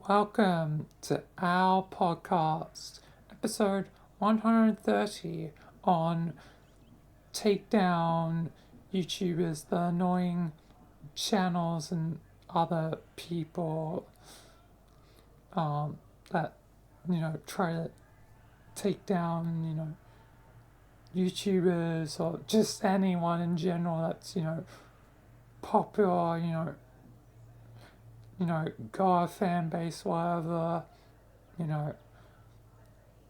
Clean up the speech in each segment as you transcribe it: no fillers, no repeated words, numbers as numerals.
Welcome to our podcast, episode 130 on takedown YouTubers, the annoying channels and other people that, try to take down, YouTubers or just anyone in general that's, popular, God fan base, whatever, you know,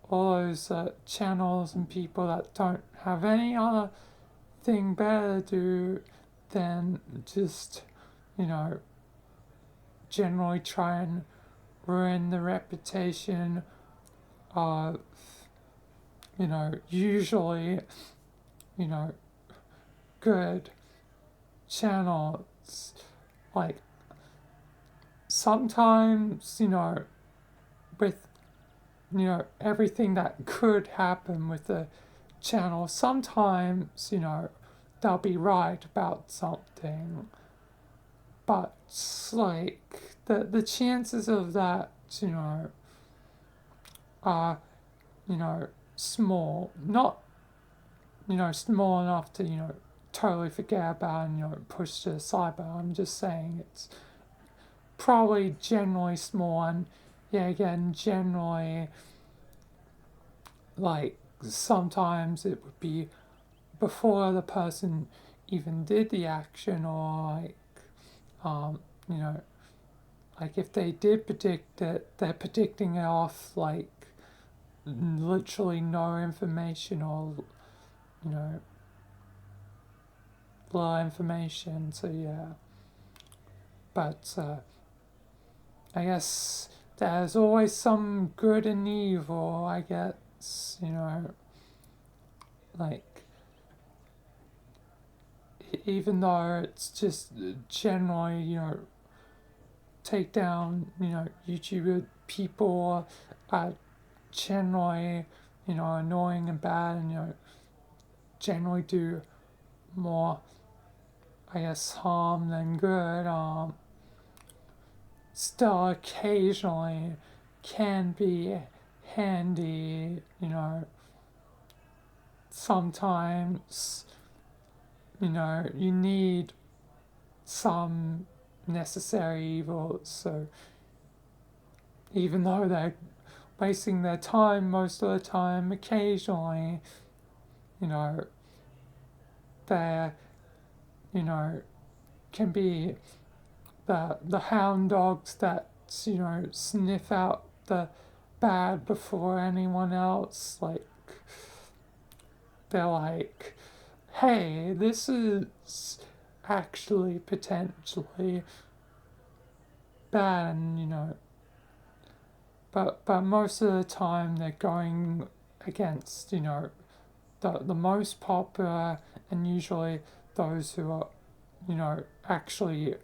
all those channels and people that don't have any other thing better to do than just, generally try and ruin the reputation of, usually, good channels. Like, sometimes, with, everything that could happen with the channel, sometimes, they'll be right about something. But, like, the chances of that, are, small. Not, small enough to, totally forget about and, push to the side, but I'm just saying it's probably generally small, and yeah, again, generally, like, sometimes it would be before the person even did the action, or like, um, you know, like if they did predict it, they're predicting it off like literally no information or, you know, low information, so yeah. But I guess there's always some good and evil, I guess, like, even though it's just generally, take down, YouTuber people are generally, annoying and bad and, generally do more, I guess, harm than good. Still occasionally can be handy, sometimes, you need some necessary evils, so even though they're wasting their time most of the time, occasionally, you know, they're, can be the hound dogs that, sniff out the bad before anyone else. Like, they're like, hey, this is actually potentially bad, and, but most of the time they're going against, the most popular, and usually those who are, actually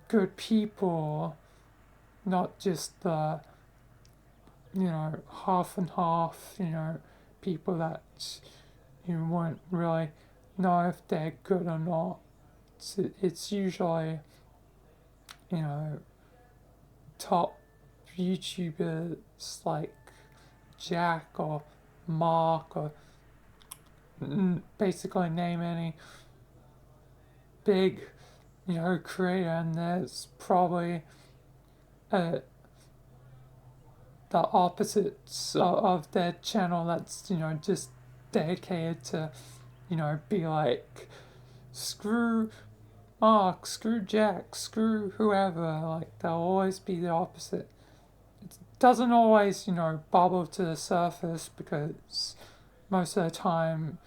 good people, not just the, half and half, people that you won't really know if they're good or not. It's usually, top YouTubers like Jack or Mark or basically name any big, creator, and there's probably the opposites of their channel that's, just dedicated to, be like, screw Mark, screw Jack, screw whoever. Like, they'll always be the opposite. It doesn't always, bubble to the surface, because most of the time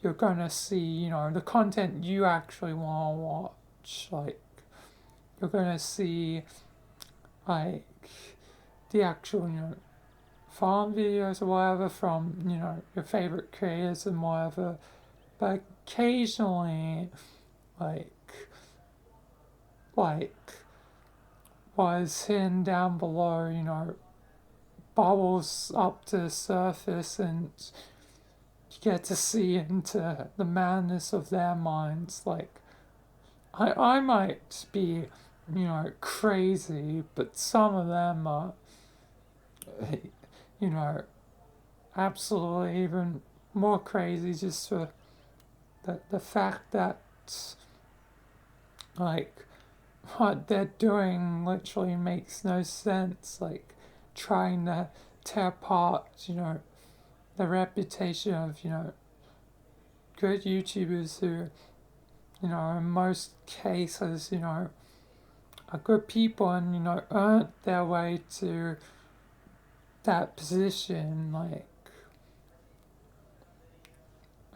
you're going to see, the content you actually want to watch. Like, you're going to see, like, the actual, farm videos or whatever from, your favorite creators and whatever. But occasionally, like what is hidden down below, bubbles up to the surface, and you get to see into the madness of their minds. Like, I might be crazy, but some of them are, you know, absolutely even more crazy just for the fact that, like, what they're doing literally makes no sense. Like, trying to tear apart, the reputation of, good YouTubers who, in most cases, are good people and, earned their way to that position. Like,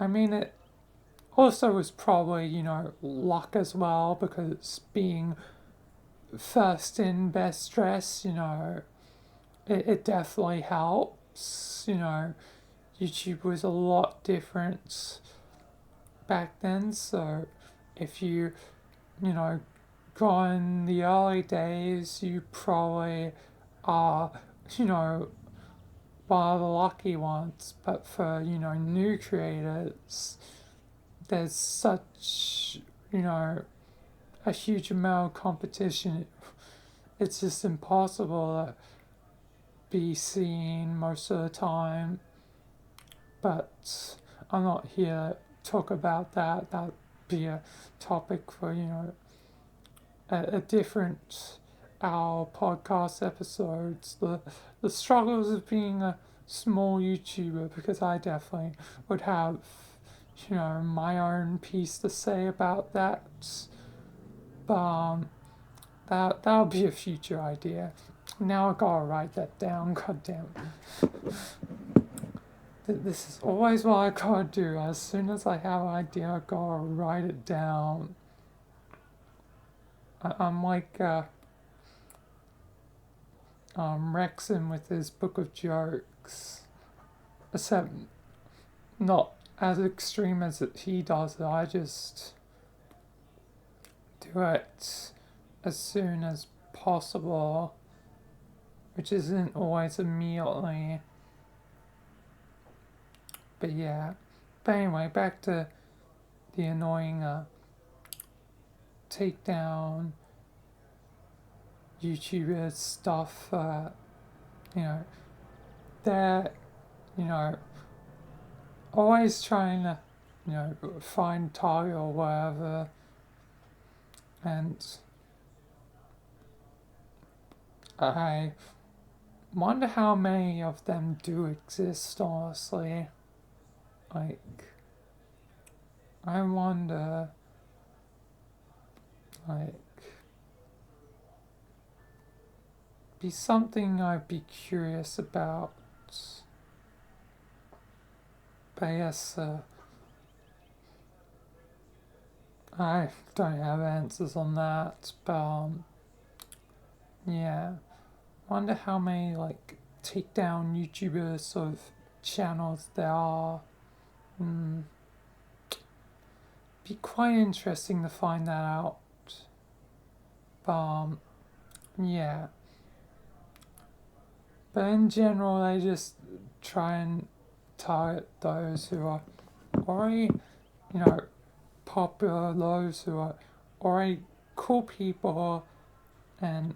I mean, it also was probably, luck as well, because being first in best dress, it definitely helps. YouTube was a lot different back then, so if you know, go in the early days, you probably are, you know, one of the lucky ones. But for, new creators, there's such, a huge amount of competition. It's just impossible to be seen most of the time. But I'm not here to talk about that. That'd be a topic for, a different our podcast episodes. The struggles of being a small YouTuber, because I definitely would have, my own piece to say about that. But that'll be a future idea. Now I gotta write that down. God damn it. This is always what I gotta do. As soon as I have an idea, I gotta write it down. I'm like Rexon with his book of jokes, except not as extreme as he does it. I just do it as soon as possible, which isn't always immediately. But yeah. But anyway, back to the annoying takedown YouTuber stuff. They're, you know, always trying to, find target or whatever. And I wonder how many of them do exist, honestly. Like, I wonder, like, be something I'd be curious about. But yes, I don't have answers on that. But yeah, wonder how many like takedown YouTuber sort of channels there are. Be quite interesting to find that out. But yeah. But in general, they just try and target those who are already, popular, those who are already cool people, and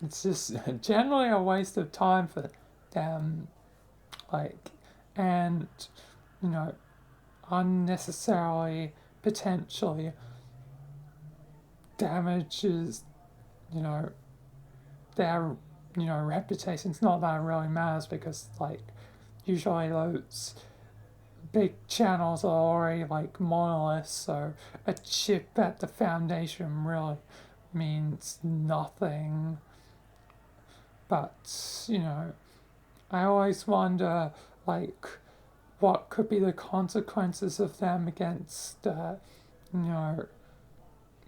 it's just generally a waste of time for them, like, and, unnecessarily, potentially damages, their, reputations. Not that it really matters, because, like, usually those big channels are already like monoliths, so a chip at the foundation really means nothing. But, I always wonder, like, what could be the consequences of them against,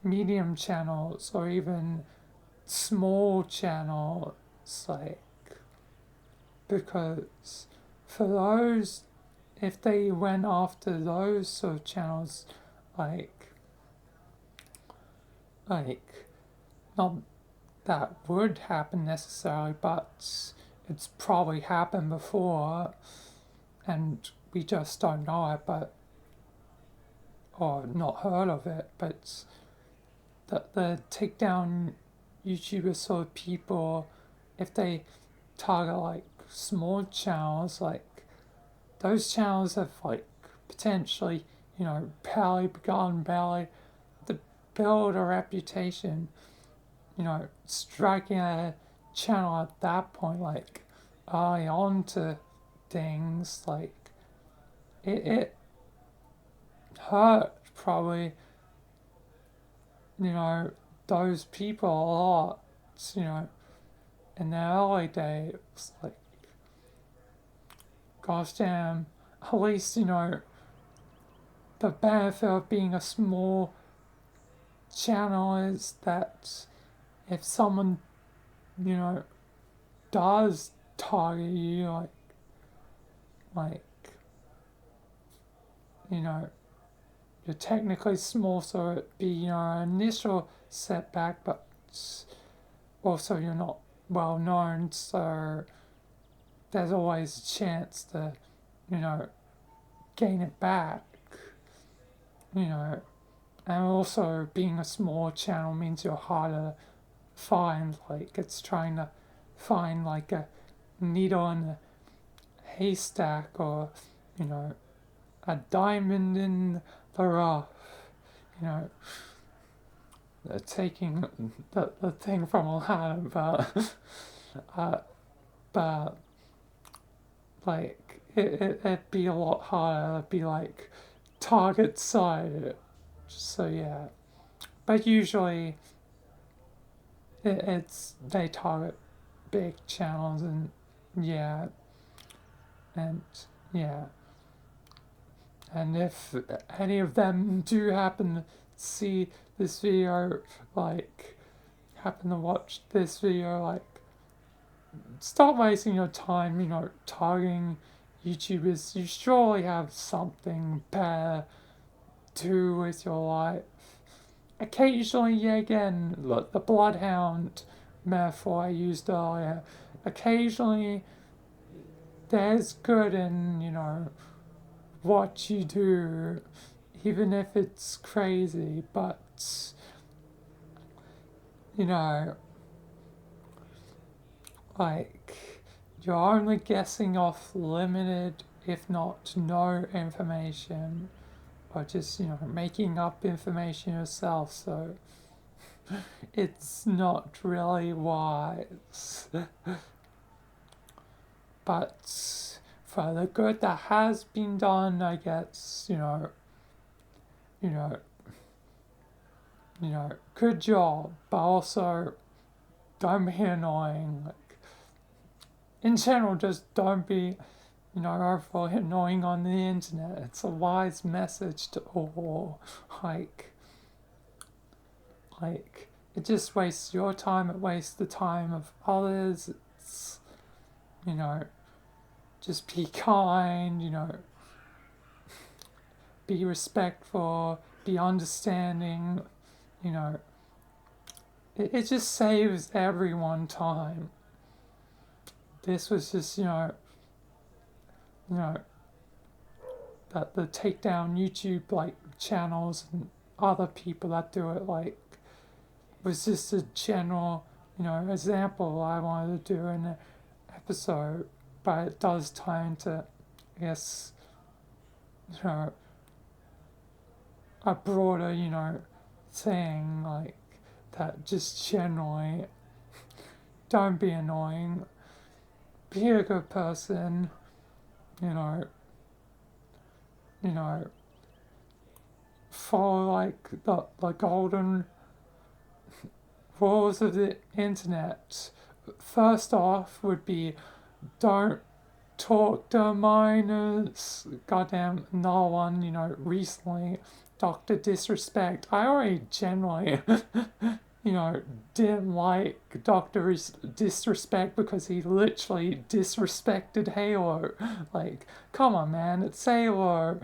medium channels or even small channels, like, because for those, if they went after those sort of channels, like, not that would happen necessarily, but it's probably happened before, and we just don't know it, but, or not heard of it, but the takedown YouTubers sort of people, if they target like small channels, like those channels have like potentially, barely begun, barely to build a reputation, striking a channel at that point, like early on to things, like it hurt probably, those people a lot, in the early days, like, gosh damn, at least, the benefit of being a small channel is that if someone, does target you, like, you're technically small, so it'd be, an initial setback, but also you're not well known, so there's always a chance to, gain it back, and also being a small channel means you're harder to find, like it's trying to find like a needle in a haystack, or, a diamond in the rough, taking the thing from Aladdin, but like it'd be a lot harder. It'd be like target sighted. So yeah, but usually it's they target big channels, and yeah, and yeah, and if any of them do happen to see this video, like happen to watch this video, like stop wasting your time, targeting YouTubers. You surely have something better to do with your life. Occasionally, yeah, again, look, the bloodhound metaphor I used earlier. Occasionally, there's good in, what you do, even if it's crazy, but, like, you're only guessing off limited, if not no information, or just, making up information yourself, so it's not really wise. But for the good that has been done, I guess, good job, but also don't be annoying. Like, in general, just don't be, overly annoying on the internet. It's a wise message to all. Like, it just wastes your time, it wastes the time of others. It's, just be kind, be respectful, be understanding, it just saves everyone time. This was just, that the takedown YouTube like channels and other people that do it, like, was just a general, example I wanted to do in an episode, but it does tie into, I guess, a broader, thing, like, that just generally don't be annoying, be a good person, follow like the golden rules of the internet. First off would be don't talk to minors. Goddamn, another one, recently, Dr. Disrespect. I already generally, didn't like Dr. Disrespect because he literally disrespected Halo. Like, come on, man, it's Halo.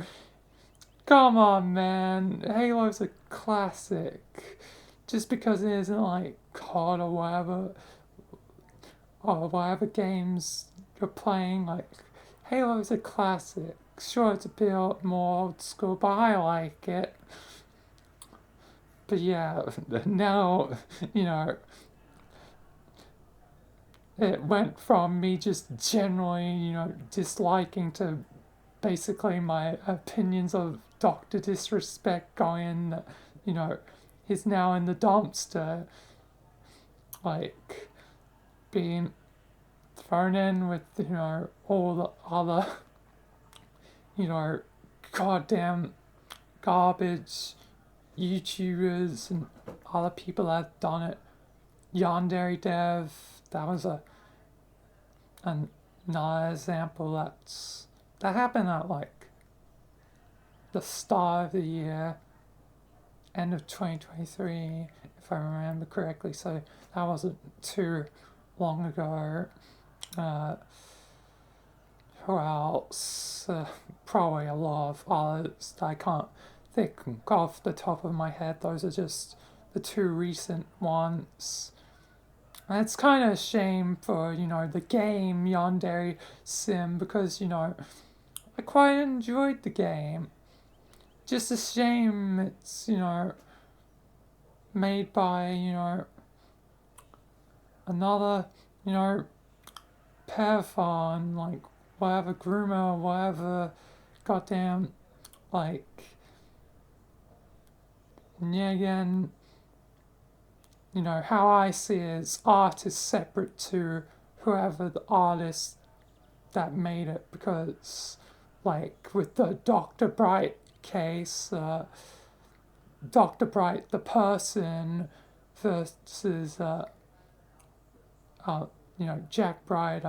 Come on, man, Halo's a classic. Just because it isn't like COD or whatever games you're playing, like, Halo's a classic. Sure, it's a bit more old school, but I like it. but yeah, now, you know, it went from me just generally, you know, disliking to basically my opinions of Dr. Disrespect going, you know, he's now in the dumpster, like being thrown in with, you know, all the other, you know, goddamn garbage YouTubers and other people that have done it. Yandere Dev, that was another example that happened at like the start of the year, end of 2023, if I remember correctly. So that wasn't too long ago. Who else? Probably a lot of others that I can't think off the top of my head. Those are just the two recent ones. And it's kind of a shame for, you know, the game Yandere Sim, because, you know, I quite enjoyed the game. Just a shame it's, you know, made by, you know, another, you know, pedophile, like, whatever, groomer, whatever, goddamn, like, and yeah, again, you know, how I see it is art is separate to whoever the artist that made it, because, like, with the Dr. Bright case, Dr. Bright, the person, versus, you know, Jack Bright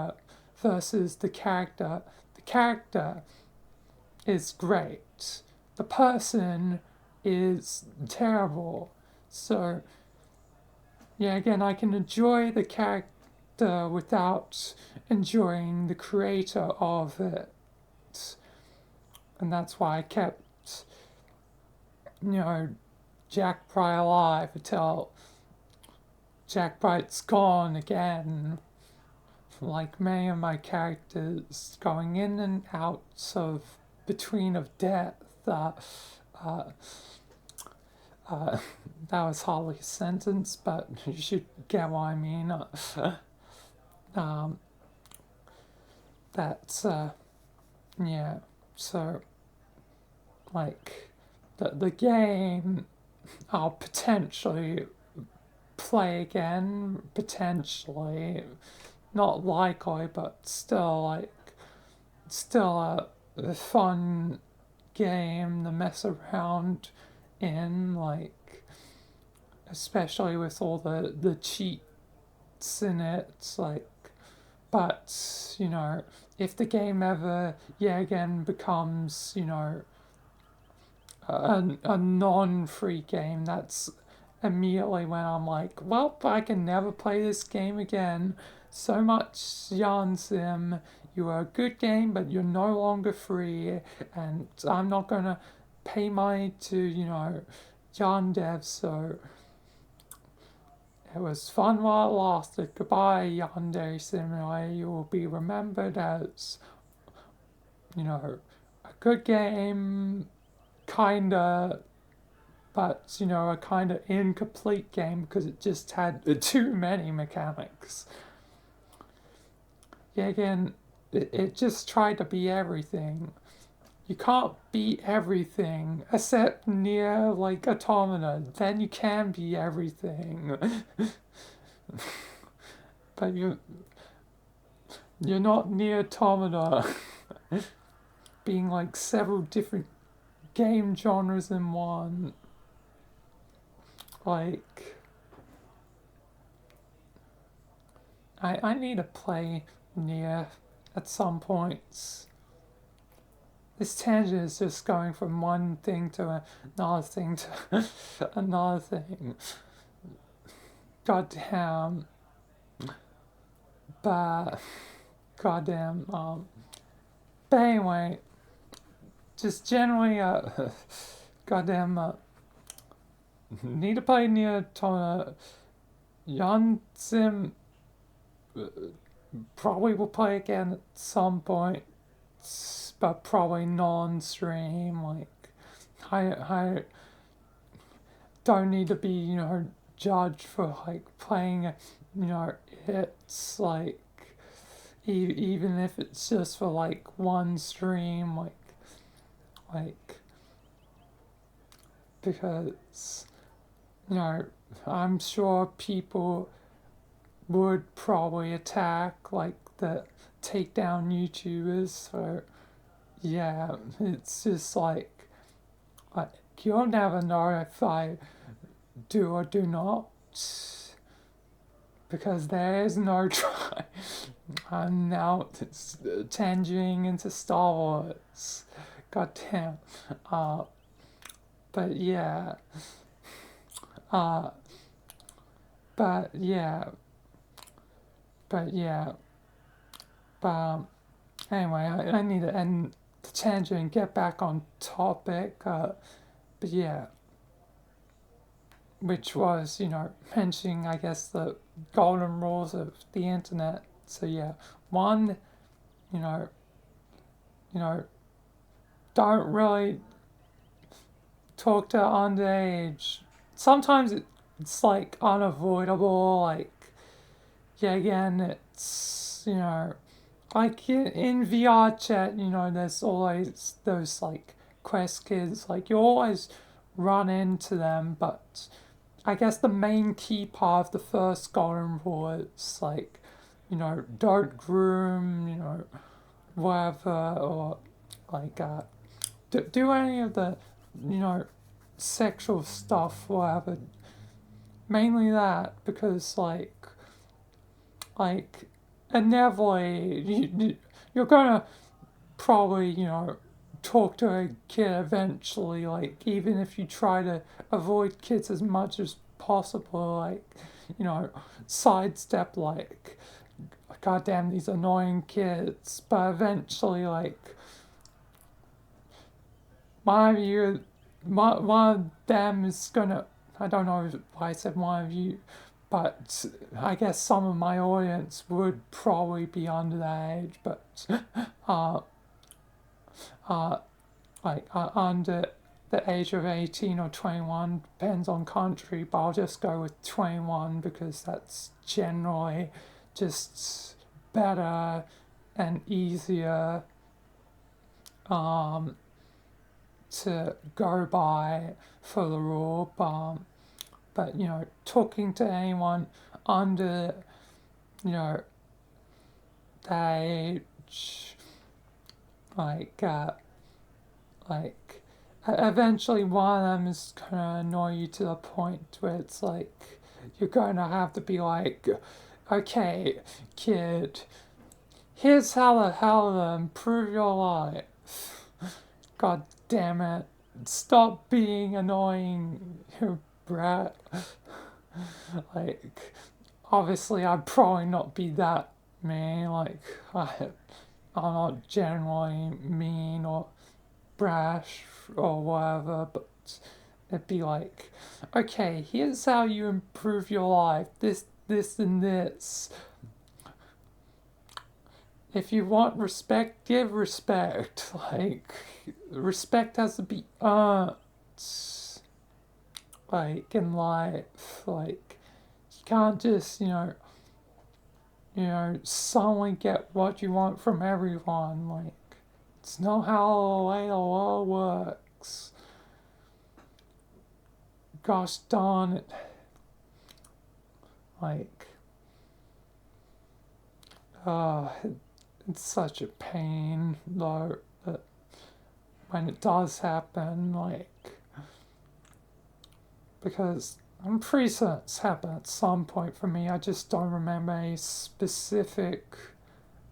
versus the character. The character is great. The person is terrible. So, yeah, again, I can enjoy the character without enjoying the creator of it. And that's why I kept, you know, Jack Bright alive until Jack Bright's gone again. Like many of my characters going in and out of between of death. Uh, that was hardly a sentence, but you should get what I mean. That's yeah. So like the game, I'll potentially play again, potentially, not likely, but still like still a fun game to mess around in, like, especially with all the cheats in it. It's like, but, you know, if the game ever, yeah, again, becomes, you know, a non-free game, that's immediately when I'm like, well, I can never play this game again. So much Yarn Sim, you are a good game, but you're no longer free, and I'm not gonna pay money to, you know, Yarn Dev, so it was fun while it lasted. Goodbye, Yandere Simulator. You will be remembered as, you know, a good game, kinda, but, you know, a kinda incomplete game because it just had too many mechanics. Yeah, again, it just tried to be everything. You can't be everything except near, like, Automata. Then you can be everything. But you're not near Automata. Being like several different game genres in one. Like, I need to play Nier at some points. This tangent is just going from one thing to another thing to another thing. Goddamn. But, goddamn, but anyway, just generally, goddamn, need to play Nier Automata. Yan Sim probably will play again at some point, but probably non-stream. Like, I don't need to be, judged for like playing, it's like even if it's just for like one stream, like because I'm sure people would probably attack like the takedown YouTubers. So yeah, it's just like you'll never know if I do or do not, because there is no try. I'm now tanging into Star Wars. Goddamn. But yeah. Uh, but yeah. But yeah. Anyway, I need to end the tangent and get back on topic. But yeah. Which was, mentioning, I guess, the golden rules of the internet. So yeah, one, you know, don't really talk to underage. Sometimes it's like unavoidable. Like, yeah, again, it's like in VR chat, there's always those like quest kids. Like you always run into them, but I guess the main key part of the first golden rule is like, don't groom, whatever, or like do any of the, sexual stuff, whatever. Mainly that, because like inevitably you're gonna probably, talk to a kid eventually, like even if you try to avoid kids as much as possible, like, sidestep like, goddamn these annoying kids, but eventually like one of you, one of them is gonna, I don't know why I said one of you, but I guess some of my audience would probably be under that age, but under the age of 18 or 21, depends on country, but I'll just go with 21 because that's generally just better and easier to go by for the rule. But talking to anyone under, that age, like eventually one of them is gonna annoy you to the point where it's like you're gonna have to be like, okay, kid, here's how the hell to improve your life. God damn it. Stop being annoying, you brat. Like, obviously I'd probably not be that mean, like I'm not generally mean or brash or whatever, but it'd be like, okay, here's how you improve your life, this, and this. If you want respect, give respect. Like, respect has to be earned. Like, in life. Like, you can't just, suddenly get what you want from everyone. Like, it's not how the way the world works. Gosh darn it. Like, it's such a pain, though, that when it does happen, like, because I'm pretty certain it's happened at some point for me. I just don't remember any specific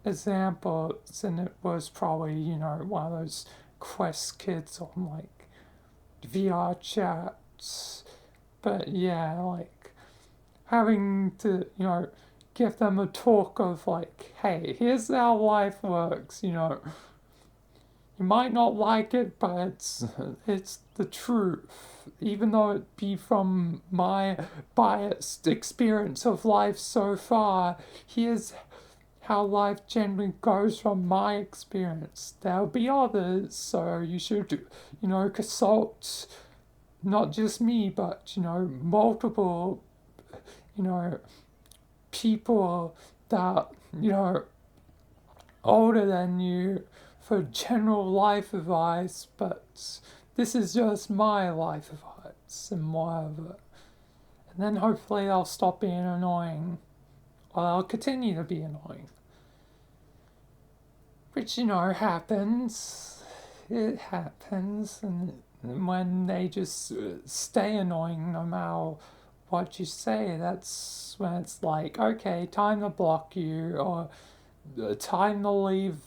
examples, and it was probably, one of those quest kids on, like, VR chats. But yeah, like, having to, give them a talk of like, hey, here's how life works, you might not like it, but it's the truth. Even though it be from my biased experience of life so far, here's how life generally goes from my experience. There'll be others, so you should, consult not just me, but, multiple, people that, older than you for general life advice, but this is just my life advice and whatever. And then hopefully they'll stop being annoying, or they'll continue to be annoying. Which, happens. It happens, and when they just stay annoying no matter what you say, that's when it's like, okay, time to block you, or time to leave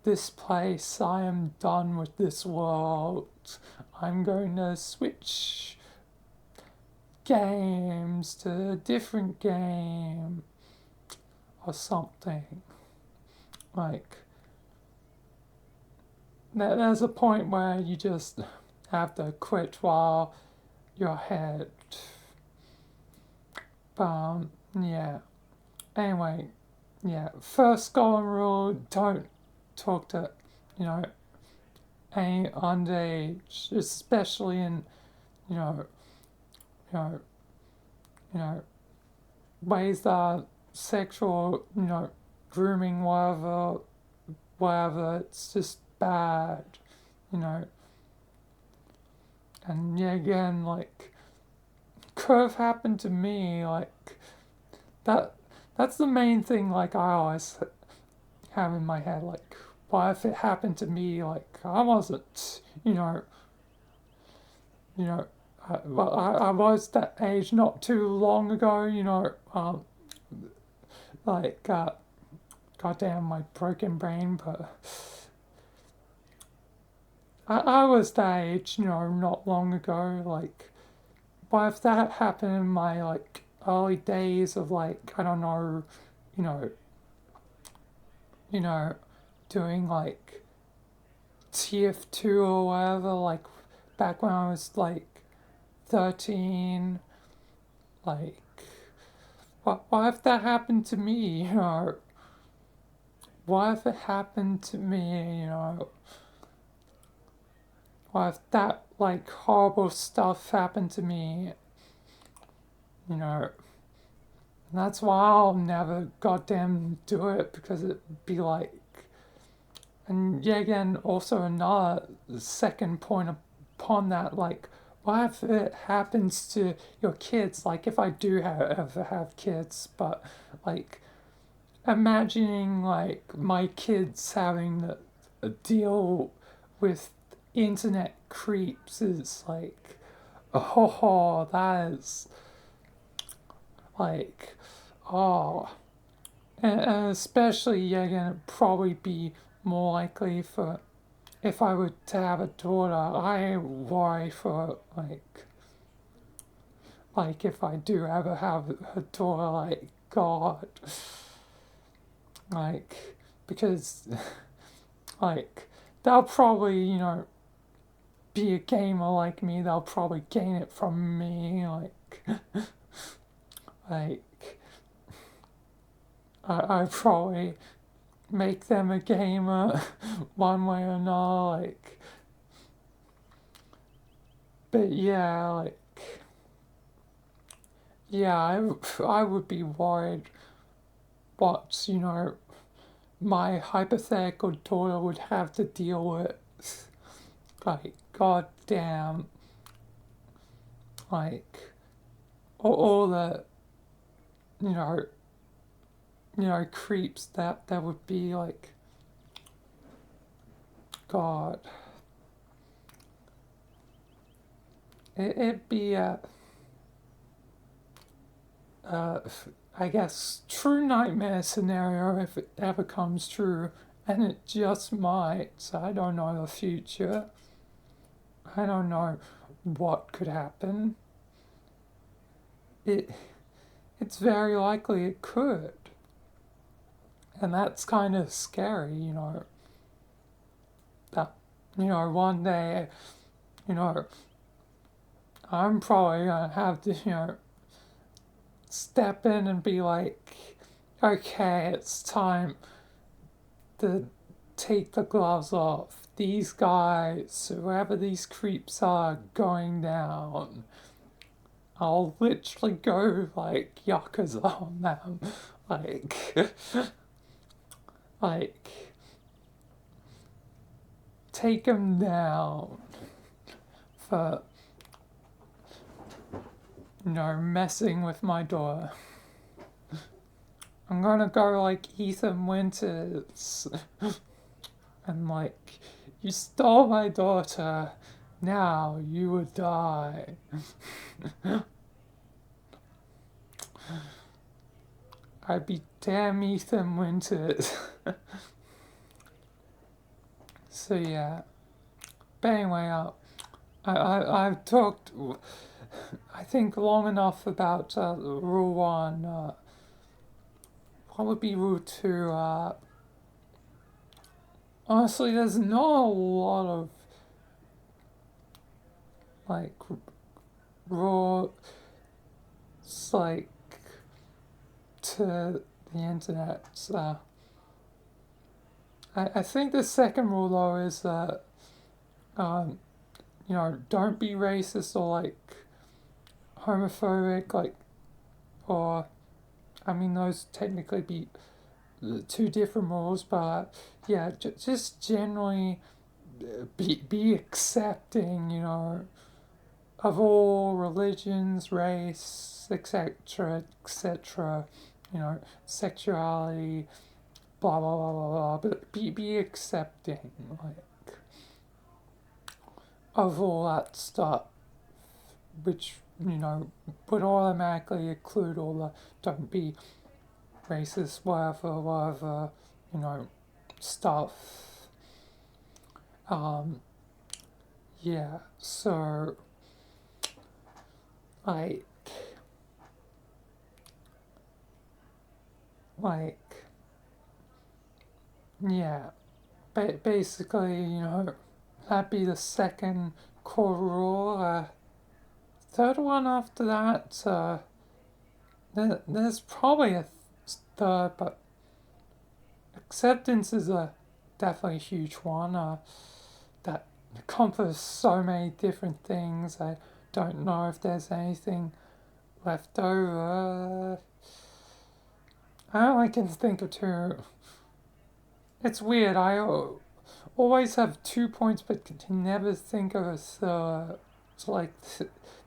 this place. I am done with this world. I'm going to switch games to a different game or something. Like, there's a point where you just have to quit while you're ahead. Yeah. Anyway, yeah. First golden rule: don't talk to, any underage, especially in, you know, you ways that are sexual, grooming, whatever. It's just bad, And yeah, again, like, could have happened to me, like, that's the main thing, like, I always have in my head, like, what if it happened to me, like, I wasn't, I was that age not too long ago, goddamn my broken brain, but I was that age, not long ago, like, what if that happened in my, like, early days of, like, I don't know, you know, doing, like, TF2 or whatever, like, back when I was, like, 13, like, what if that happened to me, what if it happened to me, what if that, like, horrible stuff happened to me, and that's why I'll never goddamn do it, because it'd be like, and yeah, again, also another second point upon that, like, what if it happens to your kids, like, if I do ever have kids, but, like, imagining, like, my kids having to deal with internet creeps is, like, oh, that is, like, oh, and especially, yeah, again, it'd probably be more likely for, if I were to have a daughter, I worry for, like if I do ever have a daughter, like, God, like, because, like, they'll probably, be a gamer like me, they'll probably gain it from me, like, like, I probably make them a gamer one way or another, like, but yeah, like, yeah, I would be worried what, my hypothetical daughter would have to deal with, like, god damn, like, all the, you know, creeps that would be, like, God. It'd be I guess, true nightmare scenario if it ever comes true, and it just might. So I don't know the future. I don't know what could happen. It's very likely it could, and that's kind of scary, That one day, I'm probably gonna have to, step in and be like, okay, it's time to take the gloves off, these guys, whoever these creeps are, going down, I'll literally go like Yakuza on them. Like, like, take them down for, messing with my door. I'm gonna go like Ethan Winters and like, you stole my daughter, now you would die. I'd be damn Ethan Winters. So yeah. But anyway, I've talked, I think, long enough about Rule 1. What would be Rule 2? Honestly, there's not a lot of, like, rules, like, to the internet. So, I think the second rule, though, is that, don't be racist or, like, homophobic, like, or, I mean, those technically be two different rules, but yeah, just generally be accepting, of all religions, race, etc., etc., sexuality, blah blah blah blah blah. But be accepting, like, of all that stuff, which would automatically include all the don't be racist, whatever, stuff. Yeah, so, like, yeah, basically, that'd be the second core rule. Third one after that, there's probably a third, but acceptance is definitely a huge one. That encompasses so many different things. I don't know if there's anything left over. I can think of two. It's weird. I always have 2 points, but can never think of a third. It's like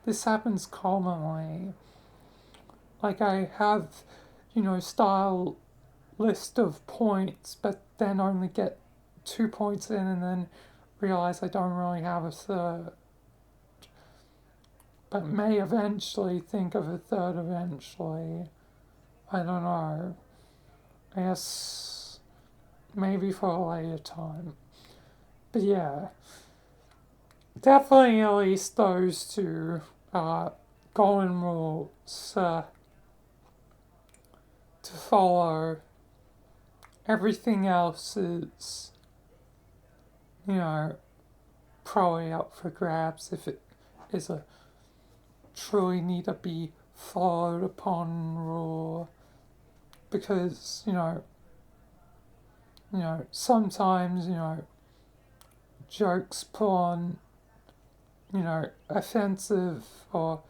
this happens commonly. Like I have, style list of points, but then only get 2 points in, and then realize I don't really have a third. But may eventually think of a third eventually. I don't know. I guess maybe for a later time. But yeah, definitely at least those two golden rules to follow. Everything else is, probably up for grabs if it is a truly need to be followed upon rule. Because, sometimes, jokes put on, offensive or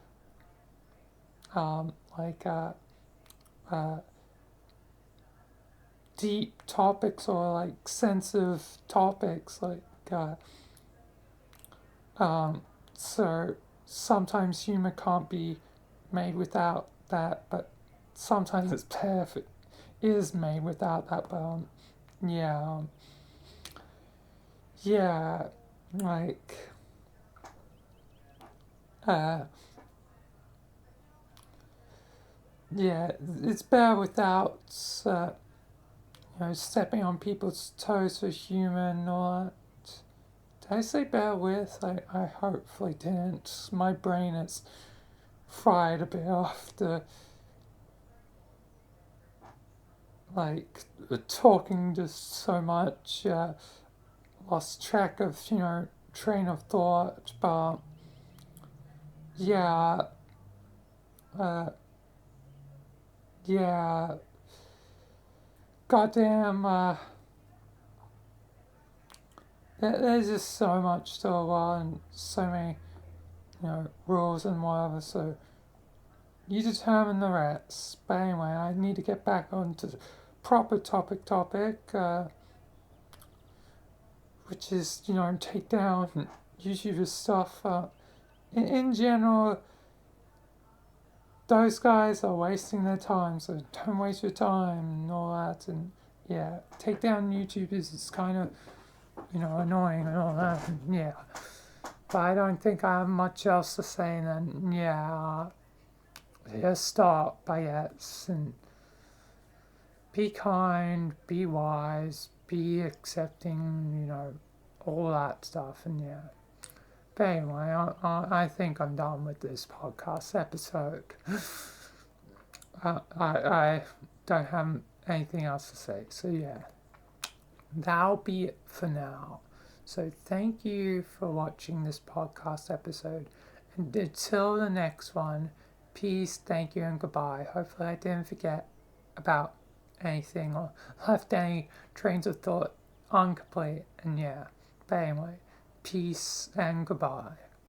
like deep topics or like sensitive topics, like so sometimes humor can't be made without that, but sometimes it's perfect is made without that. But yeah, yeah, like yeah, it's better without stepping on people's toes for humor and all that. Did I say bear with? I hopefully didn't. My brain is fried a bit after, like, talking just so much. Lost track of, train of thought. But, yeah. Yeah. Goddamn, there's just so much to the world and so many, rules and whatever, so you determine the rest. But anyway, I need to get back onto the proper topic, which is, takedown YouTuber stuff. In general, those guys are wasting their time, so don't waste your time and all that. And yeah, takedown YouTubers is kind of, annoying and all that. And yeah, but I don't think I have much else to say. And then just stop, I guess, and be kind, be wise, be accepting, all that stuff. And yeah. But anyway, I think I'm done with this podcast episode. I don't have anything else to say. So yeah, that'll be it for now. So thank you for watching this podcast episode. And until the next one, peace, thank you, and goodbye. Hopefully I didn't forget about anything or left any trains of thought incomplete. And yeah, but anyway, peace and goodbye.